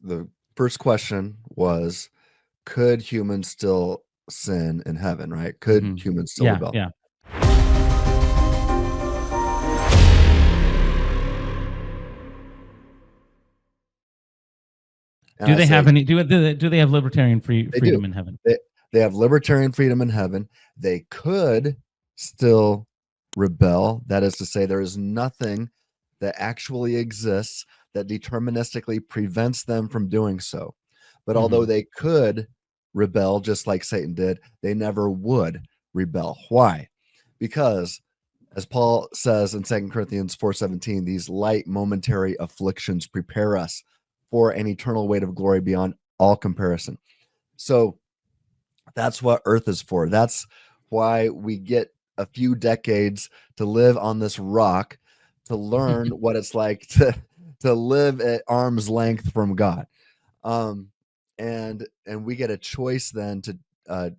the first question was, could humans still sin in heaven, right? Could humans still Yeah, rebel? yeah. And Do I they say, have any? Do they have libertarian they do. freedom in heaven? They have libertarian freedom in heaven. They could still rebel. That is to say, there is nothing that actually exists that deterministically prevents them from doing so. But although they could rebel just like Satan did, they never would rebel. Why? Because as Paul says in 2 Corinthians 4:17, these light momentary afflictions prepare us for an eternal weight of glory beyond all comparison. So that's what earth is for. That's why we get a few decades to live on this rock, to learn what it's like to live at arm's length from God. And we get a choice then to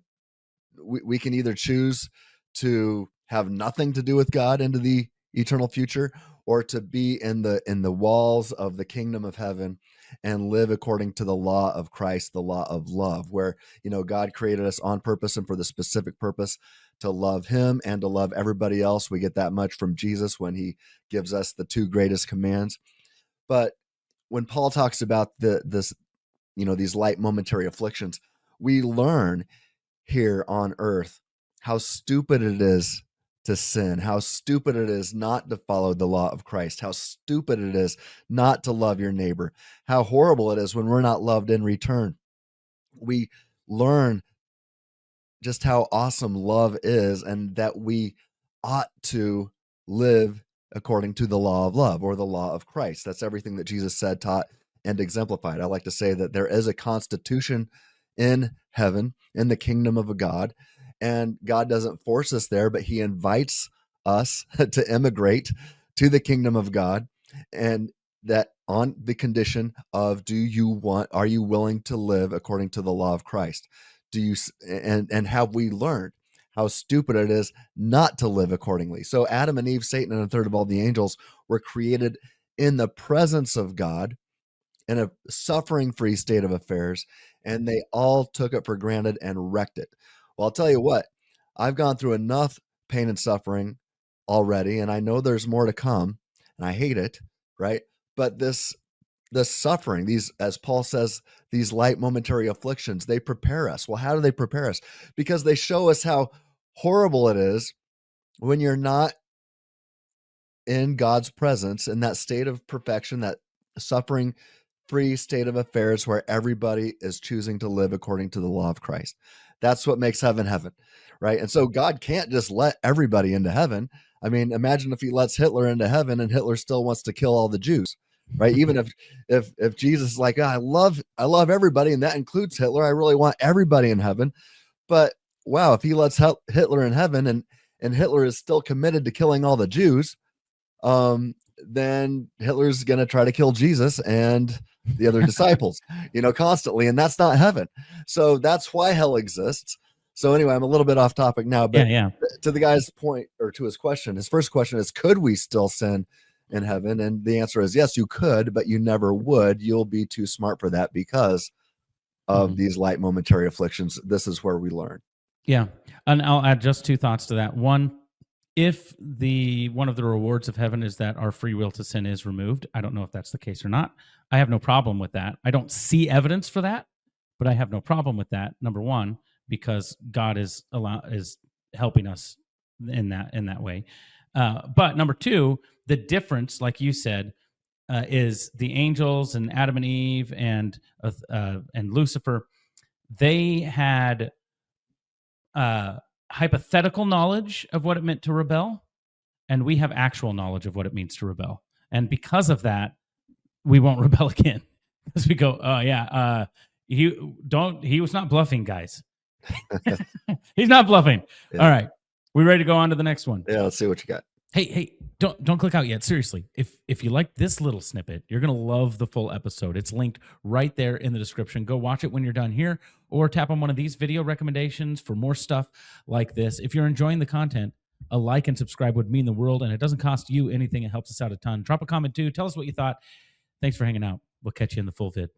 we can either choose to have nothing to do with God into the eternal future, or to be in the walls of the kingdom of heaven and live according to the law of Christ, the law of love, where God created us on purpose and for the specific purpose to love him and to love everybody else. We get that much from Jesus when he gives us the two greatest commands. But when Paul talks about these light momentary afflictions, we learn here on earth how stupid it is to sin, how stupid it is not to follow the law of Christ, how stupid it is not to love your neighbor, how horrible it is when we're not loved in return. We learn just how awesome love is, and that we ought to live according to the law of love, or the law of Christ. That's everything that Jesus said, taught, and exemplified. I like to say that there is a constitution in heaven, in the kingdom of a God, and God doesn't force us there, but he invites us to immigrate to the kingdom of God, and that on the condition of, are you willing to live according to the law of Christ? And have we learned how stupid it is not to live accordingly? So Adam and Eve, Satan, and a third of all the angels were created in the presence of God in a suffering-free state of affairs, and they all took it for granted and wrecked it. Well, I'll tell you what, I've gone through enough pain and suffering already, and I know there's more to come, and I hate it, right? But this suffering, these, as Paul says, these light momentary afflictions, they prepare us. Well, how do they prepare us? Because they show us how horrible it is when you're not in God's presence, in that state of perfection, that suffering free state of affairs where everybody is choosing to live according to the law of Christ. That's what makes heaven heaven, right? And so God can't just let everybody into heaven. I mean, imagine if he lets Hitler into heaven and Hitler still wants to kill all the Jews, right? Even if Jesus is like, I love everybody, and that includes Hitler, I really want everybody in heaven. But wow, if he lets Hitler in heaven and Hitler is still committed to killing all the Jews, then Hitler's going to try to kill Jesus and the other disciples, constantly. And that's not heaven. So that's why hell exists. So anyway, I'm a little bit off topic now, but to the guy's point, or to his question, his first question is, could we still sin in heaven? And the answer is yes, you could, but you never would. You'll be too smart for that because of these light momentary afflictions. This is where we learn. Yeah. And I'll add just two thoughts to that. One, if one of the rewards of heaven is that our free will to sin is removed, I don't know if that's the case or not. I have no problem with that. I don't see evidence for that, but I have no problem with that. Number one, because God is helping us in that way. But number two, the difference, like you said, is the angels and Adam and Eve and Lucifer. They had hypothetical knowledge of what it meant to rebel, and we have actual knowledge of what it means to rebel. And because of that, we won't rebel again, because we go, oh yeah, he was not bluffing, guys. He's not bluffing. Yeah. All right, we ready to go on to the next one? Yeah, let's see what you got. Hey, don't click out yet. Seriously, if you like this little snippet, you're gonna love the full episode. It's linked right there in the description. Go watch it when you're done here, or tap on one of these video recommendations for more stuff like this. If you're enjoying the content, a like and subscribe would mean the world, and it doesn't cost you anything. It helps us out a ton. Drop a comment too. Tell us what you thought. Thanks for hanging out. We'll catch you in the full vid.